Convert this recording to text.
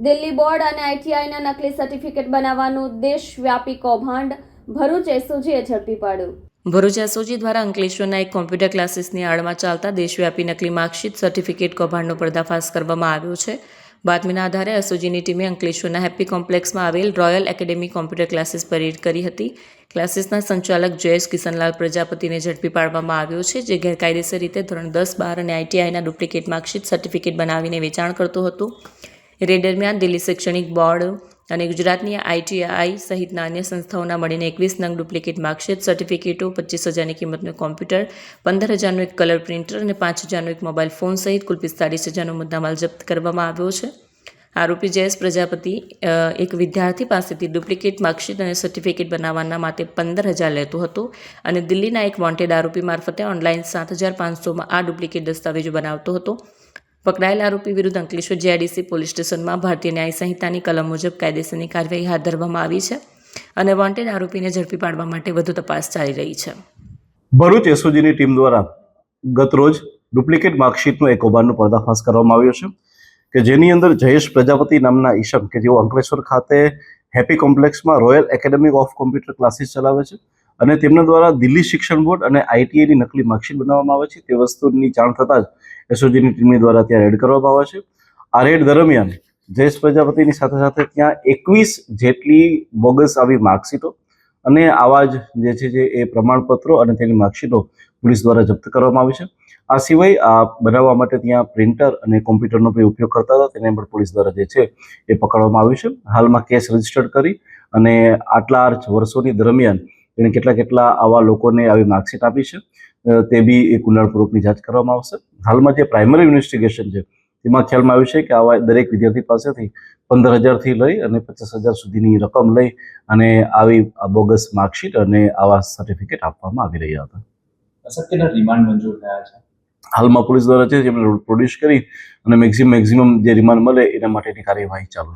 Delhi board અને આઈટીઆઈના નકલી certificate બનાવવાનું દેશવ્યાપી કૌભાંડ ભરૂચ એસઓજીએ ઝડપી પાડ્યું. ભરૂચ એસઓજી દ્વારા અંકલેશ્વરના એક કોમ્પ્યુટર ક્લાસીસની આડમાં ચાલતા દેશવ્યાપી નકલી માર્કશીટ સર્ટિફિકેટ કૌભાંડનો પર્દાફાશ કરવામાં આવ્યો છે. બાતમીના આધારે એસઓજીની ટીમે અંકલેશ્વરના હેપ્પી કોમ્પ્લેક્સમાં આવેલ રોયલ એકેડેમી કોમ્પ્યુટર ક્લાસીસ પર રેડ કરી હતી. ક્લાસીસના સંચાલક જયેશ કિશનલાલ પ્રજાપતિને ઝડપી પાડવામાં આવ્યો છે, જે ગેરકાયદેસર રીતે ધોરણ 10, 12 અને આઈટીઆઈના ડુપ્લિકેટ માર્કશીટ સર્ટિફિકેટ બનાવીને વેચાણ કરતો હતો. રેડ દરમિયાન દિલ્હી શૈક્ષણિક બોર્ડ અને ગુજરાતની આઈટીઆઈ સહિતના અન્ય સંસ્થાઓના મળીને 21 નંગ ડુપ્લિકેટ માર્કશીટ સર્ટિફિકેટો, 25,000ની કિંમતનું કોમ્પ્યુટર, 15,000નું એક કલર પ્રિન્ટર અને 5,000નો એક મોબાઈલ ફોન સહિત કુલ 45,000નો મુદ્દામાલ જપ્ત કરવામાં આવ્યો છે. આરોપી જયેશ પ્રજાપતિ એક વિદ્યાર્થી પાસેથી ડુપ્લિકેટ માર્કશીટ અને સર્ટિફિકેટ બનાવવાના માટે 15,000 લેતો હતો અને દિલ્હીના એક વોન્ટેડ આરોપી મારફતે ઓનલાઈન 7,500માં આ ડુપ્લિકેટ દસ્તાવેજો બનાવતો હતો. પકડાયેલ આરોપી વિરુદ્ધ અંકલેશ્વર જીઆઈડીસી પોલીસ સ્ટેશનમાં ભારતીય ન્યાય સંહિતાની કલમ મુજબ કાયદેસરની કાર્યવાહી હાથ ધરવામાં આવી છે અને વોન્ટેડ આરોપીને ઝડપી પાડવા માટે વધુ તપાસ ચાલી રહી છે. ભરૂચ એસઓજીની ટીમ દ્વારા ગતરોજ ડુપ્લિકેટ માર્કશીટનો એક કૌભાંડનો પર્દાફાશ કરવામાં આવ્યો છે કે જેની અંદર જયેશ પ્રજાપતિ નામના ઈસમ કે જેઓ અંકલેશ્વર ખાતે હેપ્પી કોમ્પ્લેક્સમાં royal academy of computer classes ચલાવે છે અને તેમના દ્વારા દિલ્હી શિક્ષણ બોર્ડ અને આઈટીઆઈની નકલી માર્કશીટ બનાવવામાં આવે છે. તે વસ્તુની જાણ થતાં જ એસઓજીની ટીમની દ્વારા ત્યાં રેડ કરવામાં આવે છે. આ રેડ દરમિયાન જયેશ પ્રજાપતિની સાથે સાથે ત્યાં 21 જેટલી બોગસ આવી માર્કશીટો અને આવા જ જે છે જે એ પ્રમાણપત્રો અને તેની માર્કશીટો પોલીસ દ્વારા જપ્ત કરવામાં આવી છે. આ સિવાય આ બનાવવા માટે ત્યાં પ્રિન્ટર અને કોમ્પ્યુટરનો પણ ઉપયોગ કરતા હતા, તેને પણ પોલીસ દ્વારા જે છે એ પકડવામાં આવ્યું છે. હાલમાં કેસ રજીસ્ટર્ડ કરી અને આટલા વર્ષોની દરમિયાન તેણે કેટલા આવા લોકોને આવી માર્કશીટ આપી છે તે બી એક ઊંડાણપૂર્વકની જાંચ કરવામાં આવશે. હાલમાં જે પ્રાઇમરી ઇન્વેસ્ટિગેશન છે તેમાં ખ્યાલમાં આવ્યું છે કે આવા દરેક વિદ્યાર્થી પાસેથી 15,000થી લઈ અને 50,000 સુધીની રકમ લઈ અને આવી બોગસ માર્કશીટ અને આવા સર્ટિફિકેટ આપવામાં આવી રહ્યા હતા. કેટલા રિમાન્ડ મંજૂર થયા છે? હાલમાં પોલીસ દ્વારા છે જેમને પ્રોડ્યુસ કરી અને મેક્સિમમ જે રિમાન્ડ મળે એના માટેની કાર્યવાહી ચાલુ છે.